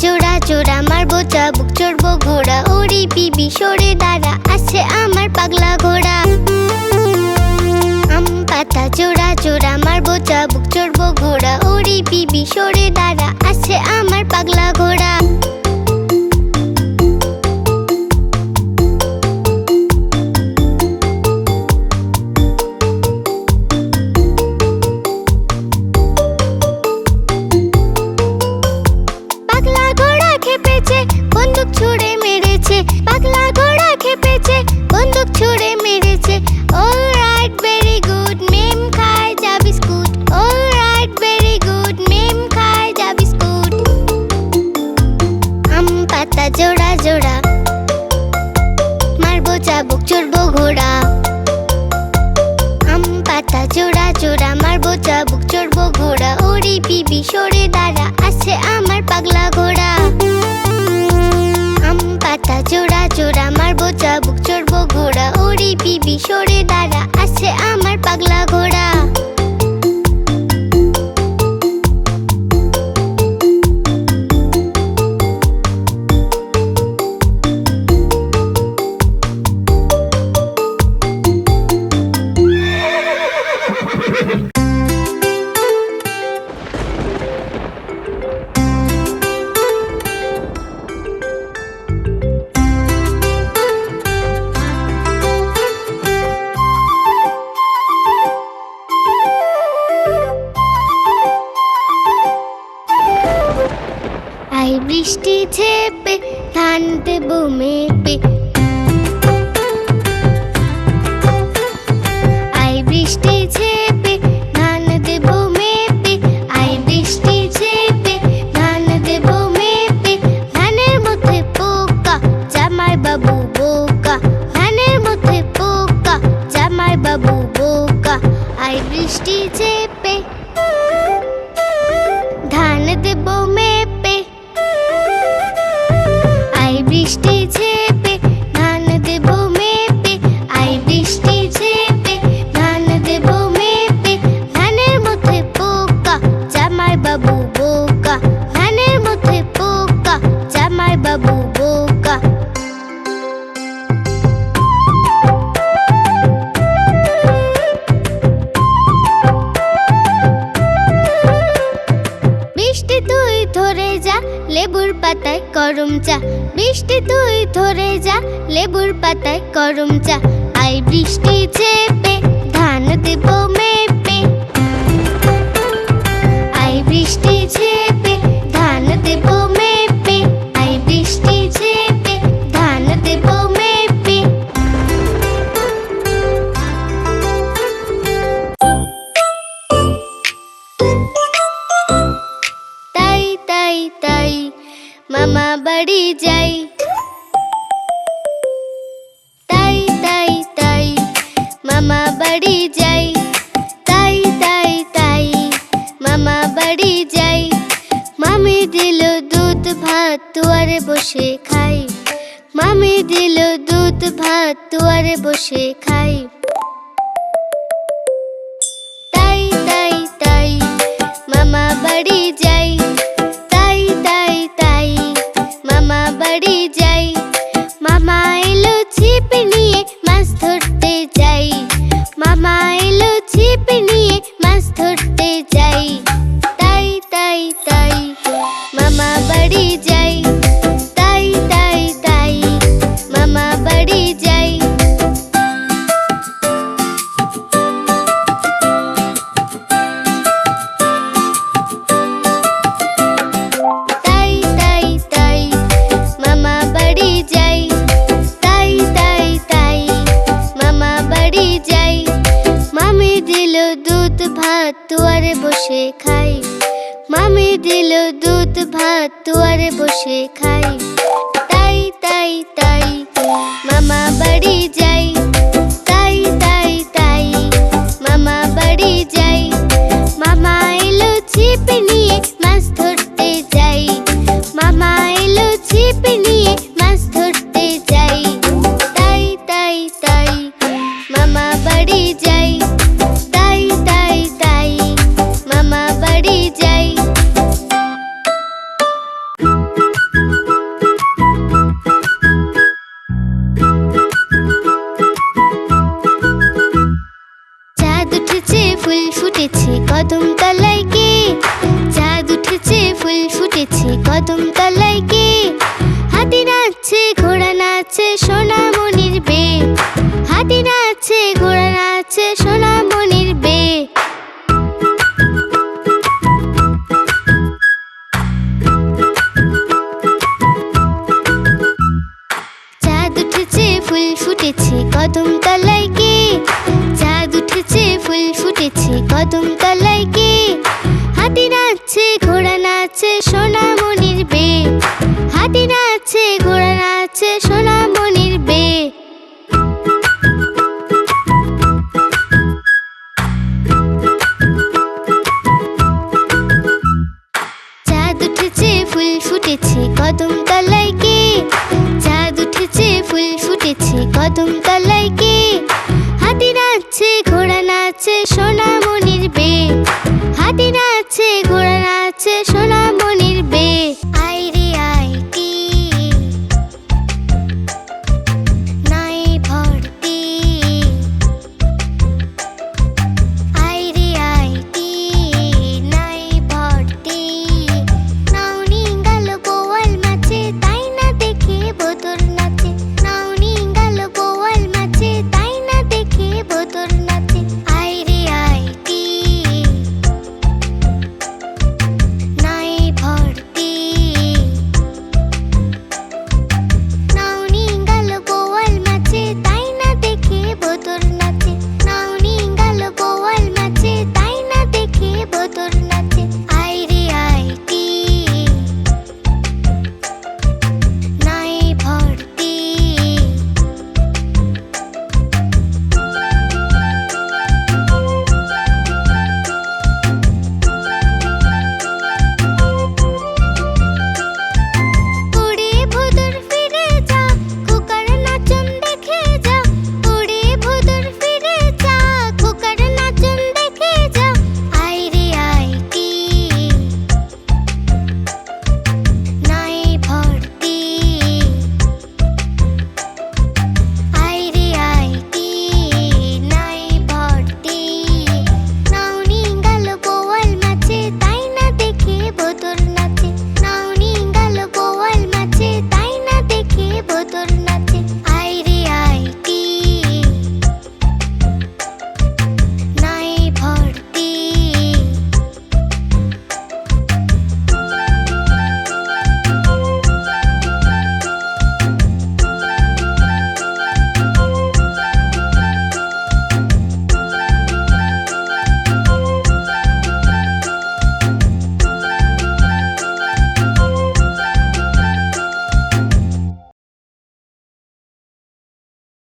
জোড়া জোড়া মারবো চাবুক চড়বো ঘোড়া ওরে বিবি সরে দাঁড়া আছে আমার পাগলা ঘোড়া আম পাতা জোড়া জোড়া মারবো চাবুক চড়বো ঘোড়া ওরে বিবি সরে দাঁড়া আছে আমার পাগলা ঘোড়া বন্দুক ছুড়ে মেরেছে পাগলা ঘোড়া খেপেছে বন্দুক ছুড়ে মেরেছে অলরাইট ভেরি গুড মেম খায় যা বিস্কুট অলরাইট ভেরি গুড মেম খায় যা বিস্কুট আম পাতা জোড়া জোড়া মারবো চাবুক চড়বো ঘোড়া আম পাতা জোড়া জোড়া মারবো চাবুক চড়বো ঘোড়া ওরে বিবি সরে দাঁড়া আছে আমার পাগলা ঘোড়া আম পাতা জোড়া জোড়া মারবো চাবুক চড়বো ঘোড়া ওরে বিবি সরে দাঁড়া আছে আমার পাগলা ঘোড়া বৃষ্টি ঝেপে ধান দেবো মেপে আই বৃষ্টি ঝেপে ধান দেবো মেপে আই বৃষ্টি ঝেপে ধান দেবো মেপে ধানের মধ্যে পোকা জামাই বাবু বোকা ধানের মধ্যে পোকা জামাই বাবু বোকা আই বৃষ্টি ঝেপে ধান দেবো মেপে বৃষ্টি ঝেপে ধান দেবো মেপে আই বৃষ্টি ঝেপে ধান দেবো মেপে ধানের মধ্যে পোকা জামাই বাবু বোকা ধানের মধ্যে পোকা জামাই বাবু বোকা বৃষ্টি তুই ধরে যা লেবুর পাতায় করম চা বৃষ্টি তুই ধরে যা লেবুর পাতায় করম চা আই বৃষ্টি ঝেপে ধান দেবো মেপে আই বৃষ্টি ঝেপে ধান দেবো মেপে আই বৃষ্টি ঝেপে ধান দেবো মেপে তাই তাই তাই মামা বাড়ি যাই তাই তাই তাই মামা বাড়ি যাই তাই তাই তাই মামা বাড়ি যাই মামি দিল দুধ ভাত দুয়ারে বসে খাই মামি দিল দুধ ভাত দুয়ারে বসে খাই তাই তাই তাই মামা বাড়ি যাই তাই তাই তাই মামা বাড়ি যাই মামা এলো ছিপ নিয়ে মাছ ধরতে যাই মামা এলো ছিপ নিয়ে মাছ ধরতে যাই তাই তাই তাই মামা বাড়ি যাই তাই তাই তাই মামা বাড়ি যাই তাই তাই তাই মামা বাড়ি যাই তাই তাই তাই মামা বাড়ি যাই মামি দিল দুধ ভাত দুয়ারে বসে খাই মামি দিল দুধ ভাত দুয়ারে বসে খাই তাই তাই তাই মামা বাড়ি যাই তাই তাই তাই মামা বাড়ি যাই মামা এলো ছিপ নিয়ে মাছ ধরতে যাই মামা এলো ছিপ নিয়ে মাছ ধরতে যাই তাই তাই তাই মামা বাড়ি যাই তাই তাই তাই মামা বাড়ি যাই কদম তলায় কে? হাতি নাচছে ঘোড়া নাচছে সোনামণির বে। হাতি নাচছে ঘোড়া নাচছে সোনামণির বে। চাঁদ উঠেছে ফুল ফুটেছে কদম তলায় কে? চাঁদ উঠেছে ফুল ফুটেছে কদম তলায় কে? হাতি নাচছে ঘোড়া নাচছে সোনামণির বে। হাতি নাচছে ঘোড়া নাচছে সোনামণির বে। চাঁদ উঠেছে ফুল ফুটেছে কদম তলায় কে? চাঁদ উঠেছে ফুল ফুটেছে কদম তলায় কে? হাতি নাচছে ঘোড়া নাচছে সোনামণির বে। হাতি নাচছে